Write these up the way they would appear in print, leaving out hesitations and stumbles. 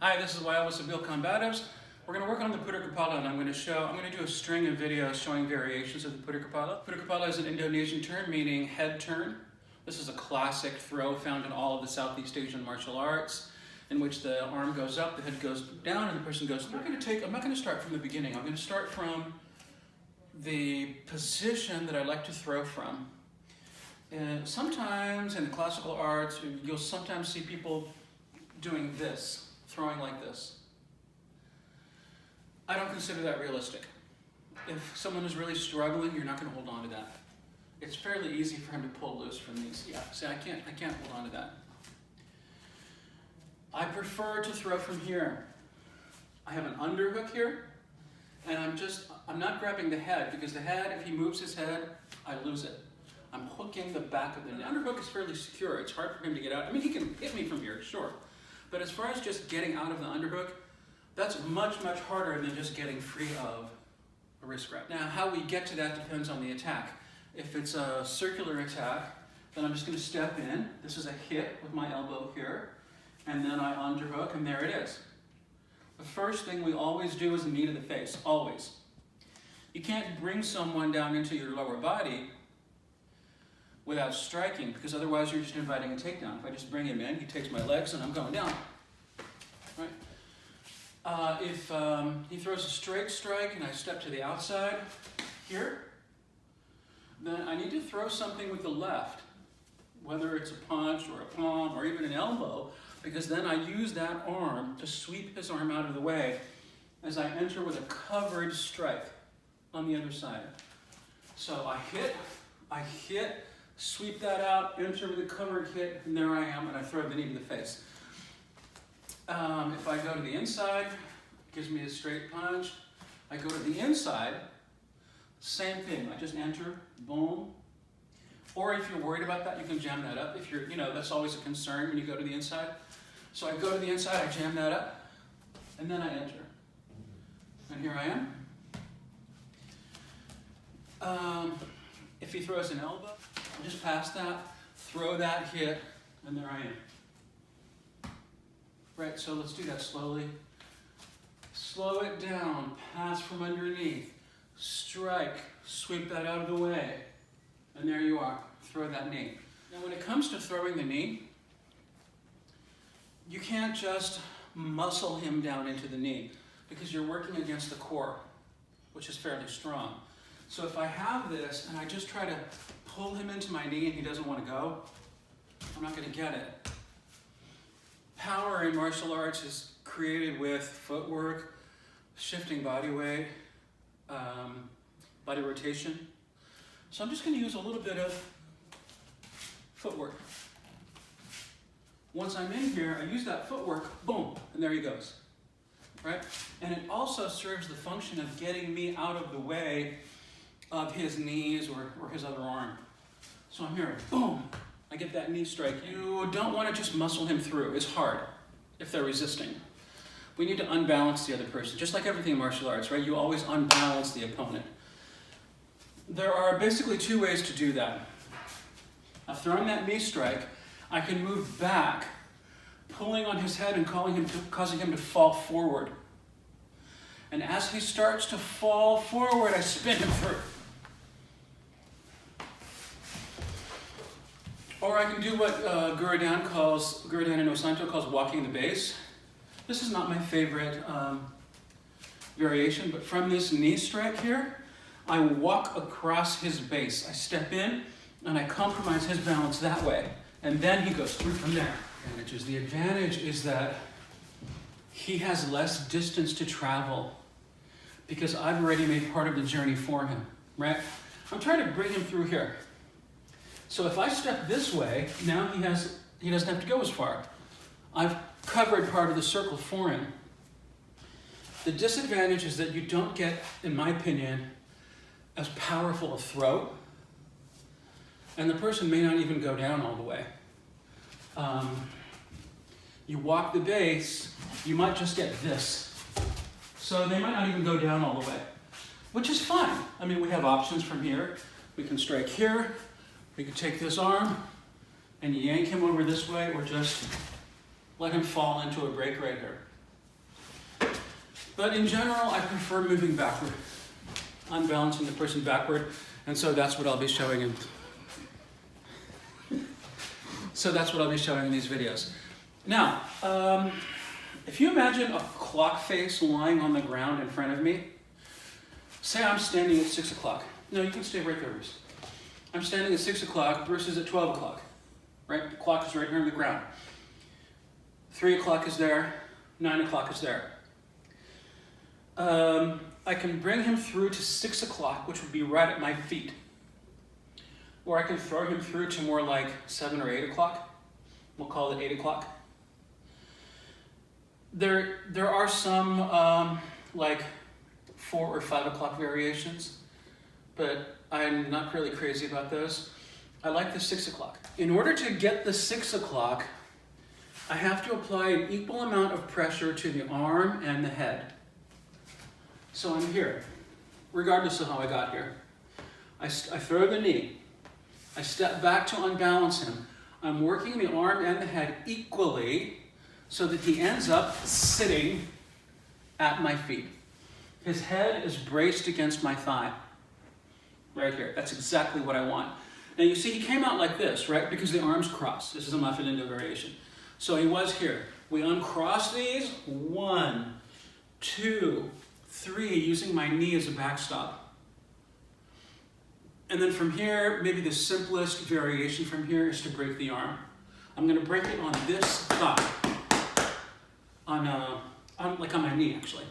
Hi, this is Wael with Sabeel Combatives. We're going to work on the Puter Kepala, and I'm going to do a string of videos showing variations of the Puter Kepala. Puter Kepala is an Indonesian term meaning head turn. This is a classic throw found in all of the Southeast Asian martial arts, in which the arm goes up, the head goes down, and the person goes through. I'm not going to start from the beginning. I'm going to start from the position that I like to throw from. And sometimes in the classical arts, you'll sometimes see people doing this, throwing like this. I don't consider that realistic. If someone is really struggling, you're not going to hold on to that. It's fairly easy for him to pull loose from these. Yeah, see, I can't hold on to that. I prefer to throw from here. I have an underhook here, and I'm not grabbing the head, because the head, if he moves his head, I lose it. I'm hooking the back of the neck. The underhook is fairly secure. It's hard for him to get out. I mean, he can hit me from here, sure. But as far as just getting out of the underhook, that's much, much harder than just getting free of a wrist grab. Now, how we get to that depends on the attack. If it's a circular attack, then I'm just going to step in. This is a hit with my elbow here, and then I underhook, and there it is. The first thing we always do is a knee to the face, always. You can't bring someone down into your lower body without striking, because otherwise you're just inviting a takedown. If I just bring him in, he takes my legs, and I'm going down. Right? If he throws a straight strike and I step to the outside here, then I need to throw something with the left, whether it's a punch or a palm or even an elbow, because then I use that arm to sweep his arm out of the way as I enter with a covered strike on the other side. So I hit, sweep that out, enter with a covered hit, and there I am, and I throw the knee to the face. If I go to the inside, it gives me a straight punch. I go to the inside, same thing. I just enter, boom. Or if you're worried about that, you can jam that up. If you're, that's always a concern when you go to the inside. So I go to the inside, I jam that up, and then I enter. And here I am. If he throws an elbow, I'll just pass that, throw that hit, and there I am. Right, so let's do that slowly. Slow it down, pass from underneath, strike, sweep that out of the way, and there you are, throw that knee. Now when it comes to throwing the knee, you can't just muscle him down into the knee, because you're working against the core, which is fairly strong. So if I have this and I just try to pull him into my knee and he doesn't want to go, I'm not going to get it. Power in martial arts is created with footwork, shifting body weight, body rotation. So I'm just going to use a little bit of footwork. Once I'm in here, I use that footwork, boom, and there he goes. Right? And it also serves the function of getting me out of the way of his knees or his other arm. So I'm here, boom, I get that knee strike. You don't want to just muscle him through. It's hard if they're resisting. We need to unbalance the other person, just like everything in martial arts, right? You always unbalance the opponent. There are basically two ways to do that. Now, throwing that knee strike, I can move back, pulling on his head and causing him to fall forward. And as he starts to fall forward, I spin him through. Or I can do what Guridan and Osanto calls walking the base. This is not my favorite variation, but from this knee strike here, I walk across his base. I step in and I compromise his balance that way. And then he goes through from there. The advantage is that he has less distance to travel because I've already made part of the journey for him, right? I'm trying to bring him through here. So if I step this way, now he doesn't have to go as far. I've covered part of the circle for him. The disadvantage is that you don't get, in my opinion, as powerful a throw, and the person may not even go down all the way. You walk the base, you might just get this. So they might not even go down all the way, which is fine. I mean, we have options from here. We can strike here. We can take this arm and yank him over this way, or just let him fall into a break right here. But in general, I prefer moving backward, unbalancing the person backward, and so that's what I'll be showing in. So that's what I'll be showing in these videos. Now, if you imagine a clock face lying on the ground in front of me, say I'm standing at 6 o'clock. No, you can stay right there, Bruce. I'm standing at 6 o'clock, Bruce is at 12 o'clock. Right? The clock is right here on the ground. 3 o'clock is there, 9 o'clock is there. I can bring him through to 6 o'clock, which would be right at my feet. Or I can throw him through to more like 7 or 8 o'clock. We'll call it 8 o'clock. There are some like 4 or 5 o'clock variations, but I'm not really crazy about those. I like the 6 o'clock. In order to get the 6 o'clock, I have to apply an equal amount of pressure to the arm and the head. So I'm here, regardless of how I got here. I throw the knee. I step back to unbalance him. I'm working the arm and the head equally so that he ends up sitting at my feet. His head is braced against my thigh. Right here. That's exactly what I want. Now you see he came out like this, right? Because the arms cross. This is a Maphilindo variation. So he was here. We uncross these. 1, 2, 3, using my knee as a backstop. And then from here, maybe the simplest variation from here is to break the arm. I'm going to break it on this thigh. Like on my knee, actually.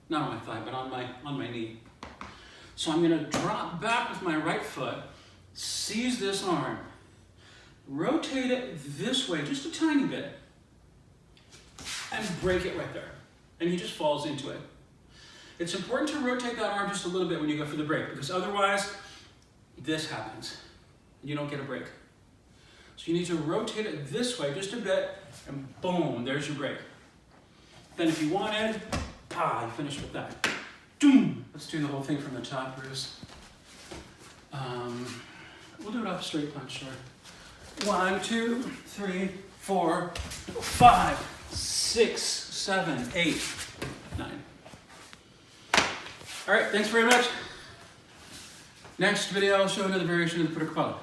Not on my thigh, but on my knee. So I'm going to drop back with my right foot, seize this arm, rotate it this way, just a tiny bit, and break it right there. And he just falls into it. It's important to rotate that arm just a little bit when you go for the break, because otherwise, this happens. You don't get a break. So you need to rotate it this way just a bit, and boom, there's your break. Then if you wanted, you finish with that. Doom! Let's do the whole thing from the top, Bruce. We'll do it off straight punch, sure. 1, 2, 3, 4, 5, 6, 7, 8, 9. All right, thanks very much. Next video, I'll show another variation of the Kepala.